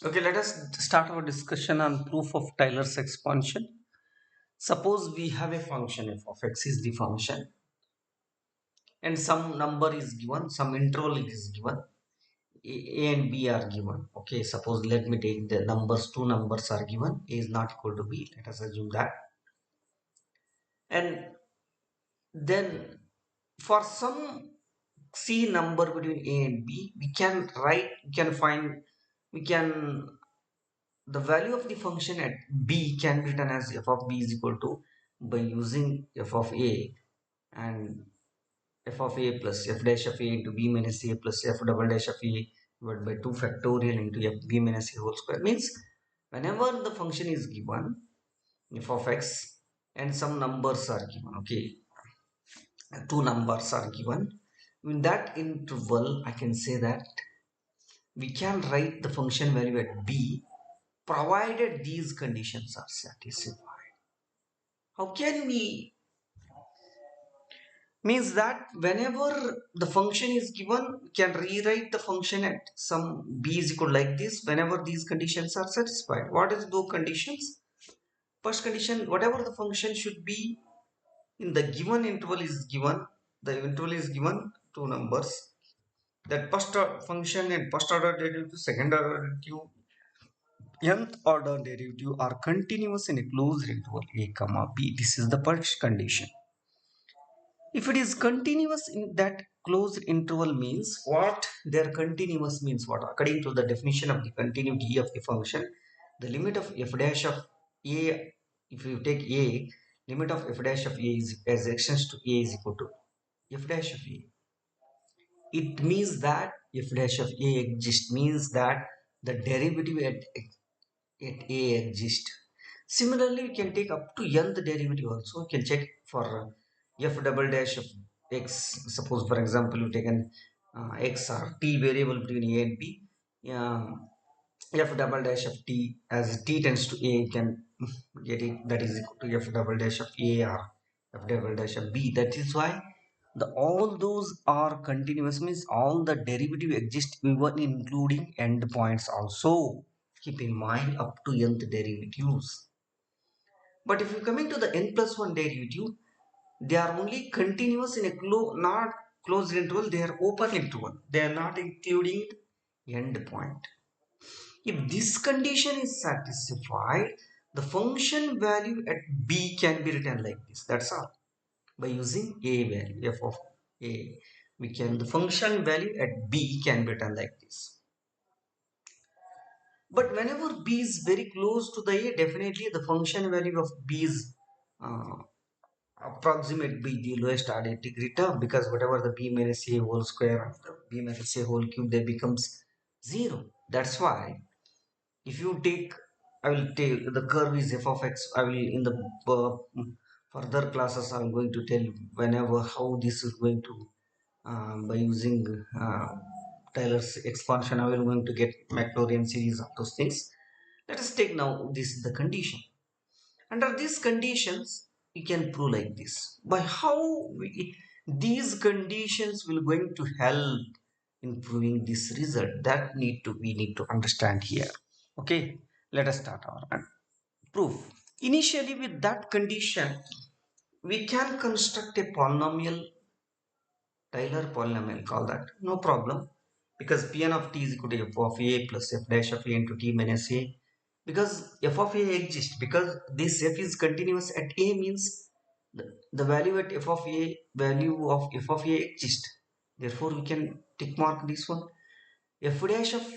Okay, let us start our discussion on proof of Taylor's expansion. Suppose we have a function f of x is the function and some number is given, some interval is given, a and b are given. Okay, suppose let me take the numbers, two numbers are given, a is not equal to b, let us assume that. And then for some c number between a and b, we can write, we can find, we can the value of the function at b can be written as f of b is equal to by using f of a and f of a plus f dash of a into b minus a plus f double dash of a divided by 2 factorial into f b minus a whole square means whenever the function is given f of x and some numbers are given, okay, two numbers are given, in that interval I can say that we can write the function value at b provided these conditions are satisfied. How can we? Means that whenever the function is given, we can rewrite the function at some b is equal like this whenever these conditions are satisfied. What is those conditions? First condition, whatever the function should be in the given interval is given, the interval is given two numbers, that first function and first order derivative, second order derivative, nth order derivative are continuous in a closed interval a comma b. This is the first condition. If it is continuous in that closed interval means what? Their continuous means what? According to the definition of the continuity of the function, the limit of f dash of a, if you take a, limit of f dash of a is as extends to a is equal to f dash of a. It means that f dash of a exists means that the derivative at a exists. Similarly, we can take up to nth derivative also. We can check for f double dash of x. Suppose, for example, you take an x or t variable between a and b. F double dash of t as t tends to a, you can get it that is equal to f double dash of a or f double dash of b. That is why the all those are continuous means all the derivative exist even including endpoints also. Keep in mind up to nth derivatives. But if you're coming to the n plus 1 derivative, they are only continuous in a not closed interval, they are open interval, they are not including endpoint. If this condition is satisfied, the function value at b can be written like this, that's all. By using a value f of a, we can, the function value at b can be written like this. But whenever b is very close to the a, definitely the function value of b is uh, approximate by the lowest order degree term, because whatever the b minus a whole square and the b minus a whole cube, they becomes zero. That's why if you take, I will take the curve is f of x, I will in the uh, further classes I'm going to tell whenever how this is going to by using Taylor's expansion, I will going to get Maclaurin series of those things. Let us take now, this is the condition. Under these conditions, we can prove like this. By how these conditions will going to help in proving this result, that we need to understand here. Okay, let us start our proof. Initially, with that condition, we can construct a polynomial, Taylor polynomial, call that, no problem, because Pn of t is equal to f of a plus f dash of a into t minus a, because f of a exists, because this f is continuous at a means the value at f of a, value of f of a exists. Therefore, we can tick mark this one. F dash of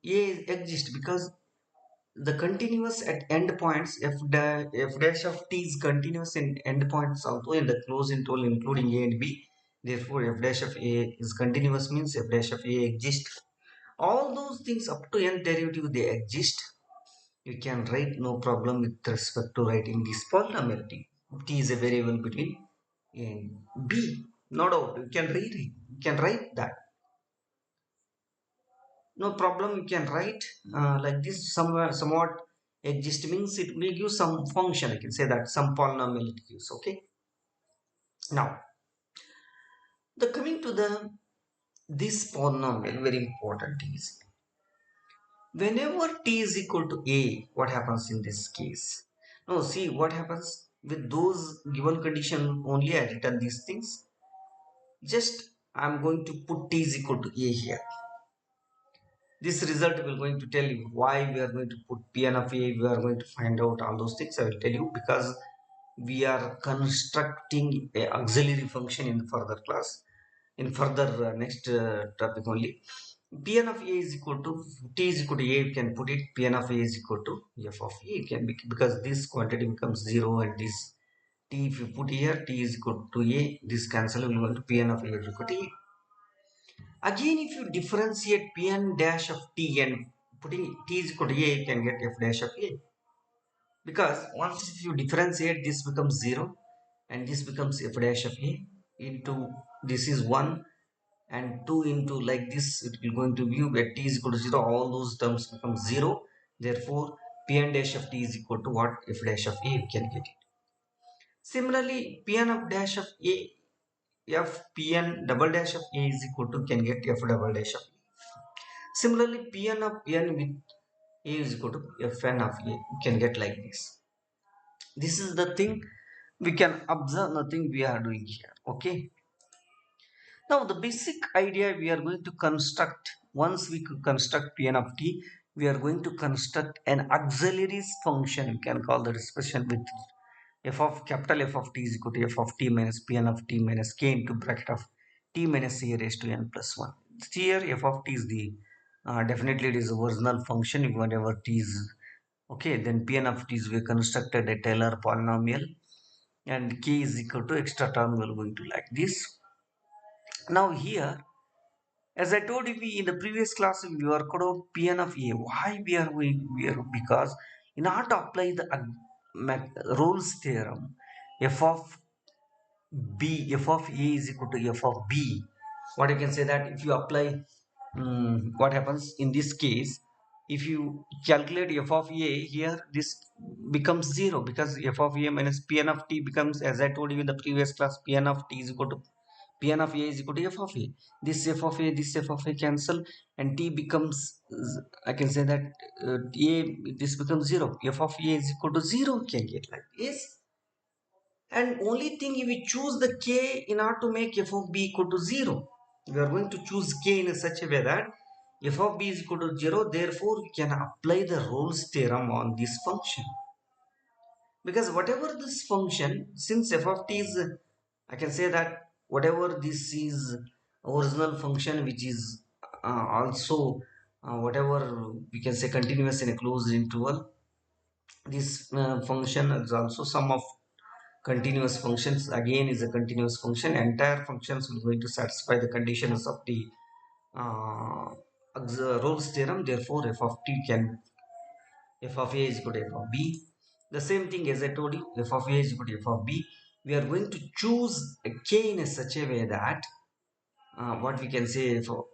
a exists because the continuous at endpoints, f dash of t is continuous in endpoints also in the closed interval including a and b. Therefore, f dash of a is continuous means f dash of a exists. All those things up to n derivative they exist. You can write no problem with respect to writing this polynomial t. T is a variable between a and b. No doubt you can rewrite. You can write that. No problem, you can write like this, somewhere somewhat exist means it will give some function, I can say that some polynomial it gives. Okay, now the coming to the this polynomial, very important is Whenever t is equal to a, what happens in this case? No, see what happens with those given condition only I written these things. Just I'm going to put t is equal to a here. This result will going to tell you why we are going to put Pn of A. We are going to find out all those things. I will tell you because we are constructing a auxiliary function in further class, in further next topic only. Pn of A is equal to t is equal to a. You can put it Pn of A is equal to f of A. It can be because this quantity becomes 0 and this t, if you put here t is equal to a, this cancel will go to Pn of A is equal to a. Again, if you differentiate Pn dash of t and putting t is equal to a, you can get f dash of a. Because once if you differentiate, this becomes 0 and this becomes f dash of a into this is 1 and 2 into like this, it will going to view where t is equal to 0, all those terms become 0. Therefore, Pn dash of t is equal to what? F dash of a, you can get it. Similarly, Pn of dash of a, f Pn double dash of a is equal to, can get f double dash of a. Similarly, Pn of n with a is equal to fn of a. You can get like this. This is the thing we can observe, nothing we are doing here. Okay. Now the basic idea we are going to construct, once we construct Pn of t, we are going to construct an auxiliary function. You can call the expression with f of capital F of t is equal to f of t minus Pn of t minus k into bracket of t minus a raised to n plus 1. Here f of t is the definitely it is a original function whenever t is okay, then Pn of t is we constructed a Taylor polynomial and k is equal to extra term we are going to like this. Now here, as I told you, we in the previous class we worked out Pn of a. Why we are because in order to apply the Rolle's theorem, f of b, f of a is equal to f of b. What you can say that if you apply, what happens in this case, if you calculate f of a here, this becomes 0 because f of a minus Pn of t becomes, as I told you in the previous class, Pn of t is equal to Pn of a is equal to f of a. This f of a, this f of a cancel, and t becomes, I can say that a, this becomes 0. F of a is equal to 0. Can get like this. And only thing if we choose the k in order to make f of b equal to 0. We are going to choose k in such a way that f of b is equal to 0. Therefore, we can apply the Rolle's theorem on this function. Because whatever this function, since f of t is, I can say that whatever this is original function which is also whatever we can say continuous in a closed interval, this function is also sum of continuous functions, again is a continuous function. Entire functions will going to satisfy the conditions of the uh, Rolle's theorem. Therefore f of t can, f of a is equal to f of b. The same thing as I told you, f of a is equal to f of b. We are going to choose a k in such a way that what we can say, for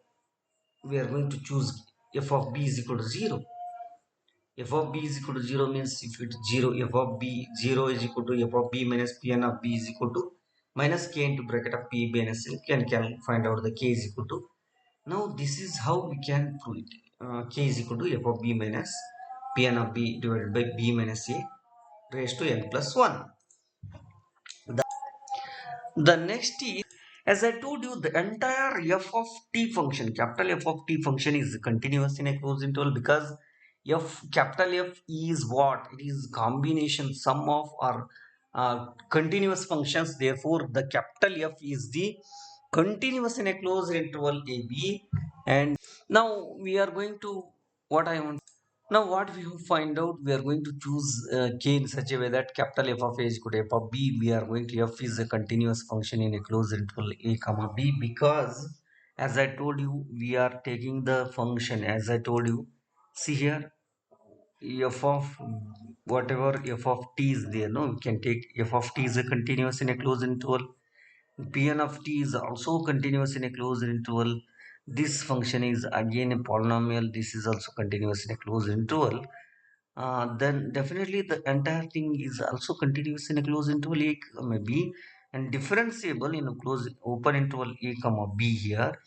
we are going to choose f of b is equal to 0. F of b is equal to 0 means if it is 0, f of b 0 is equal to f of b minus Pn of b is equal to minus k into bracket of p minus l. Can find out the k is equal to. Now this is how we can prove it. K is equal to f of b minus Pn of b divided by b minus a raised to n plus 1. The next is, as I told you, the entire f of t function, capital F of t function is continuous in a closed interval because f, capital F is what? It is combination sum of our continuous functions. Therefore, the capital F is the continuous in a closed interval AB. And now we are going to, what I want. Now what we have find out, we are going to choose k in such a way that capital F of a is equal to f of b. We are going to, f is a continuous function in a closed interval a comma b because as I told you, we are taking the function, as I told you, see here, f of whatever f of t is there, no, we can take f of t is a continuous in a closed interval. Pn of t is also continuous in a closed interval. This function is again a polynomial. This is also continuous in a closed interval. Then definitely the entire thing is also continuous in a closed interval a comma b and differentiable in a closed open interval a comma b here.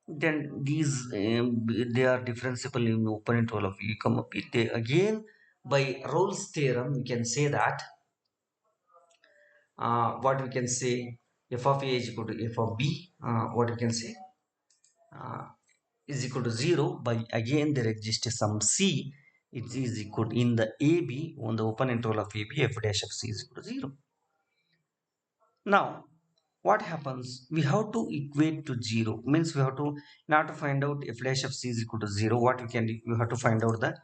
then these they are differentiable in open interval of a comma b. They again, by Rolle's theorem, we can say that what we can say, f of a is equal to f of b, what we can say, uh, is equal to 0 by, again there exists some c, it is equal to, in the ab, on the open interval of ab, f dash of c is equal to 0. Now what happens, we have to equate to 0, means we have to, in order to find out f dash of c is equal to 0, what we can do, we have to find out the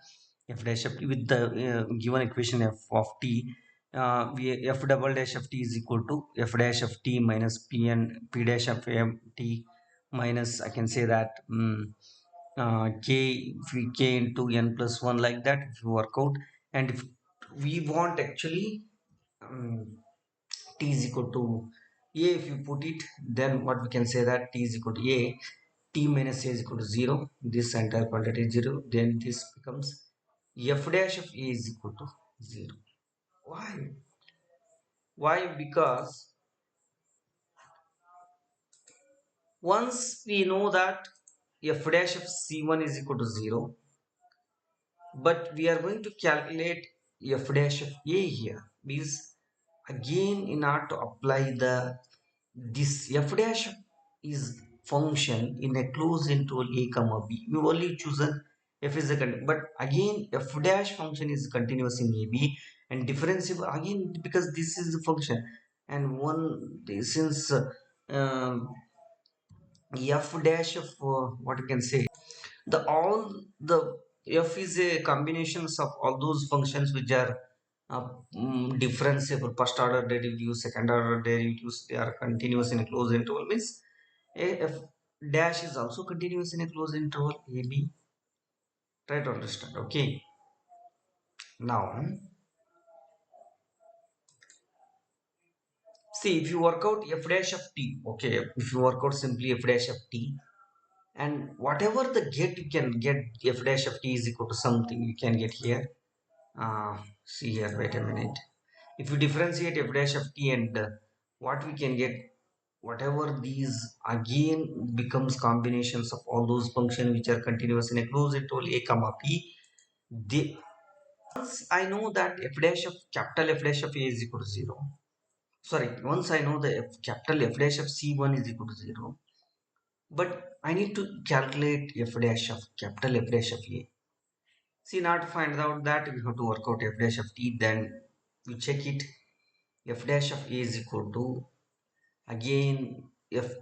f dash of t with the given equation f of t. We f double dash of t is equal to f dash of t minus p and p dash of m t minus, I can say that, k, if we k into n plus 1, like that, if you work out. And if we want actually, um, t is equal to a, if you put it, then what we can say, that t is equal to a, t minus a is equal to 0, this entire quantity is 0, then this becomes f dash of a is equal to 0. Why? Because once we know that f dash of c1 is equal to 0, but we are going to calculate f dash of a here, means again, in order to apply the, this f dash is function in a closed interval a comma b, we only choose a f is a but again f dash function is continuous in ab and differentiable again, because this is the function. And one, since f dash of what you can say, the all the f is a combinations of all those functions which are differentiable, first order derivatives, second order derivatives, they are continuous in a closed interval, means a f dash is also continuous in a closed interval ab. Try to understand. Okay, now see, if you work out f dash of t, okay, if you work out simply f dash of t, and whatever the get, you can get f dash of t is equal to something you can get here. See here, wait a minute. If you differentiate f dash of t, and what we can get, whatever these again becomes combinations of all those functions which are continuous in a closed interval a comma p. They, once I know that f dash of capital F dash of a is equal to 0, sorry, once I know the capital F dash of c1 is equal to 0, but I need to calculate f dash of capital F dash of a. See, now to find out that, we have to work out f dash of t, then we check it. F dash of a is equal to, again, if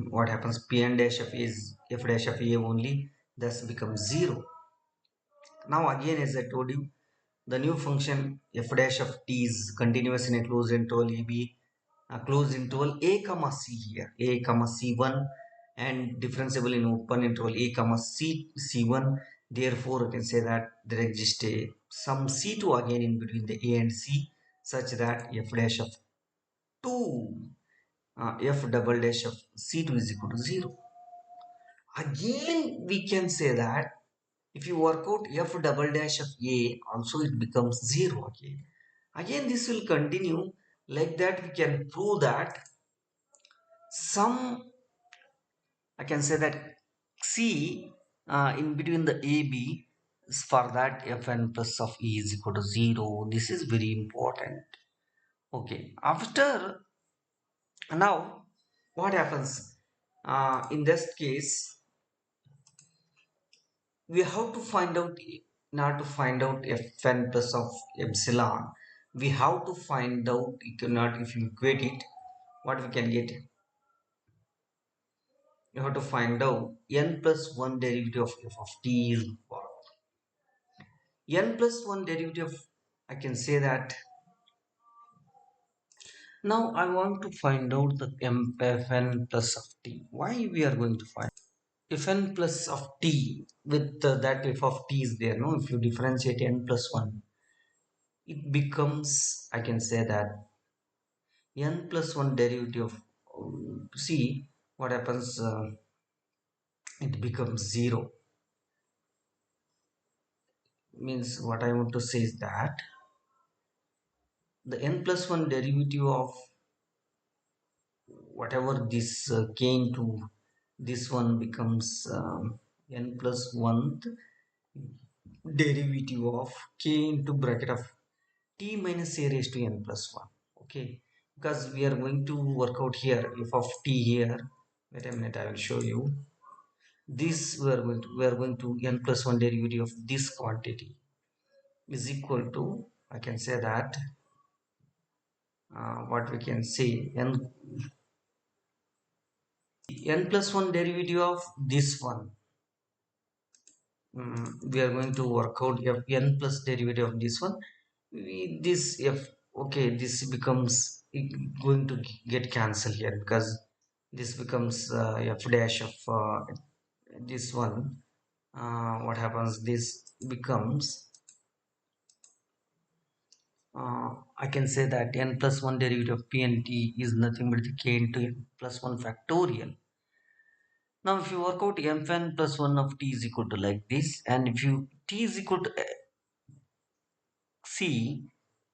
what happens, p n dash of a is f dash of a only, thus becomes 0. Now again, as I told you, the new function f dash of t is continuous in a closed interval ab, a closed interval a comma c here, a comma c1, and differentiable in open interval a comma c1. Therefore I can say that there exists a some c2 again in between the a and c, such that f dash of 2, f double dash of c2 is equal to 0. Again we can say that if you work out f double dash of a, also it becomes 0 again. Again this will continue, like that we can prove that some, I can say that c in between the ab is, for that fn plus of e is equal to 0. This is very important. Okay, after, now what happens, in this case we have to find out, now to find out fn plus of epsilon, we have to find out, you cannot, if you equate it, what we can get, you have to find out n plus 1 derivative of f of t is what, n plus 1 derivative, I can say that. Now I want to find out the fn plus of t. Why we are going to find fn plus of t with that f of t is there, no, if you differentiate n plus 1, it becomes, I can say that, n plus 1 derivative of, see what happens, it becomes 0, means what I want to say is that the n plus 1 derivative of whatever this k into this one becomes n plus 1th derivative of k into bracket of t minus a raised to n plus 1. Okay, because we are going to work out here f of t here. Wait a minute, I will show you. This we are going to n plus 1 derivative of this quantity is equal to, I can say that, what we can say, n plus 1 derivative of this one. We are going to work out f n plus derivative of this one. This f, okay, this becomes going to get cancelled here, because this becomes f dash of this one. What happens, this becomes I can say that n plus 1 derivative of p and t is nothing but the k into n plus 1 factorial. Now if you work out mn plus 1 of t is equal to like this, and if you t is equal to c,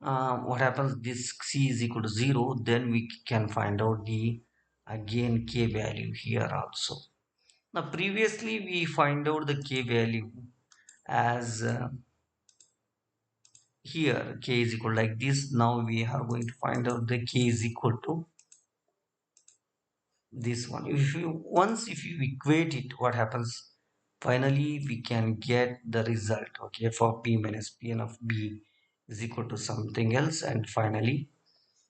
what happens, this c is equal to 0, then we can find out the again k value here also. Now previously we find out the k value as here k is equal like this. Now we are going to find out the k is equal to this one. If you equate it, what happens, finally we can get the result. Okay, f of b minus pn of b is equal to something else, and finally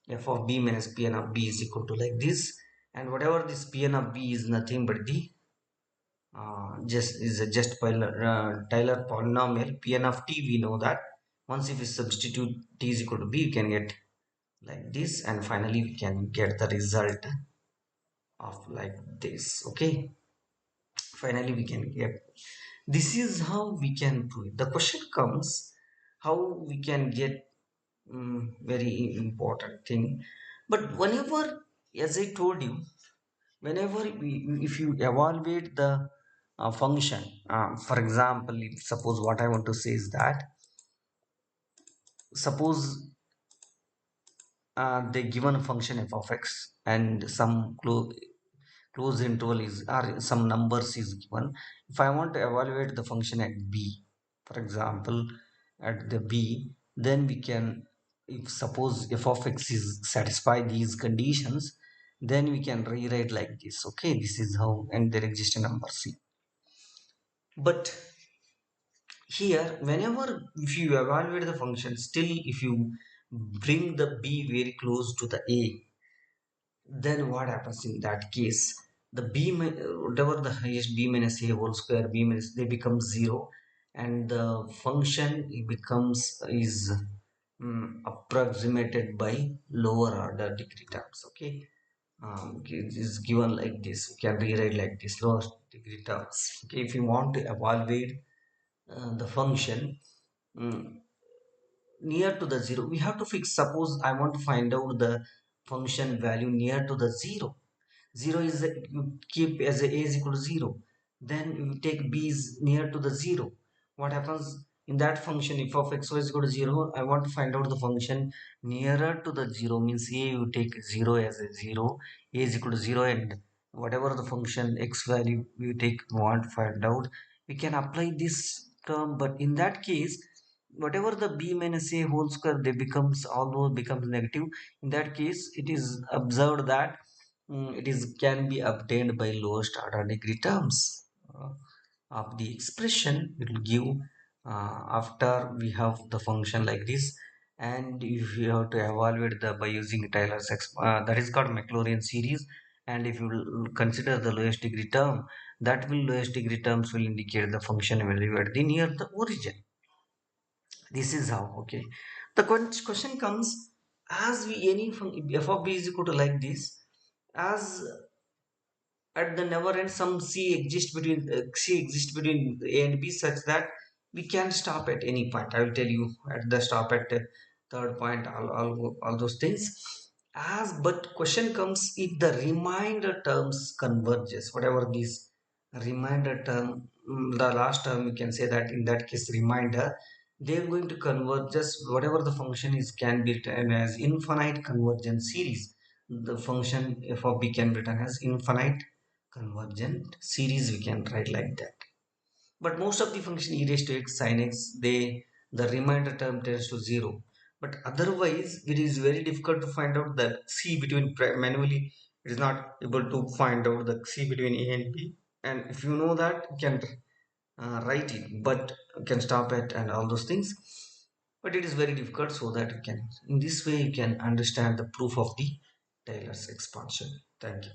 f of b minus pn of b is equal to like this. And whatever this pn of b is nothing but the just Tylor polynomial. Pn of t, we know that once if we substitute t is equal to b, we can get like this, and finally we can get the result of like this. Okay, finally we can get, this is how we can prove it. The question comes, how we can get, very important thing. But whenever, as I told you, whenever if you evaluate the function, for example, if suppose, what I want to say is that, suppose they given a function f of x, and some closed interval is, or some numbers is given. If I want to evaluate the function at b, for example, at the b, then we can, if suppose f of x is satisfy these conditions, then we can rewrite like this. Okay, this is how, and there exists a number c. But here, whenever, if you evaluate the function, still if you bring the b very close to the a, then what happens in that case, the whatever the highest b minus a whole square, b minus, they become 0, and the function it becomes is approximated by lower order degree terms. Okay, it is given like this, we can rewrite like this, lower degree terms. Okay, if you want to evaluate the function mm, near to the 0, we have to fix. Suppose I want to find out the function value near to the 0. 0 is you keep as a is equal to 0, then you take b is near to the 0. What happens in that function, if of x y is equal to 0, I want to find out the function nearer to the 0, means a you take 0 as a 0, a is equal to 0, and whatever the function x value you take, want to find out, we can apply this term. But in that case, whatever the b minus a whole square, they becomes, although becomes negative, in that case it is observed that it is can be obtained by lowest order degree terms of the expression. It will give after we have the function like this. And if you have to evaluate the by using Taylor's that is called Maclaurin series, and if you will consider the lowest degree term, that will lowest degree terms will indicate the function value at the near the origin. This is how. Okay, the question comes, as we any f of b is equal to like this, as at the never end some c exists between a and b, such that we can stop at any point. I will tell you at the stop at the third point, all those things. As but question comes, if the remainder terms converges, whatever these remainder term, the last term, we can say that in that case remainder, they're going to converge, just whatever the function is can be written as infinite convergence series. The function f of b can be written as infinite convergent series we can write like that. But most of the function e raised to x sin x, the remainder term tends to 0. But otherwise it is very difficult to find out the c between manually. It is not able to find out the c between a and b. And if you know that, you can write it, but you can stop it and all those things. But it is very difficult, so that you can, in this way you can understand the proof of the Taylor's expansion. Thank you.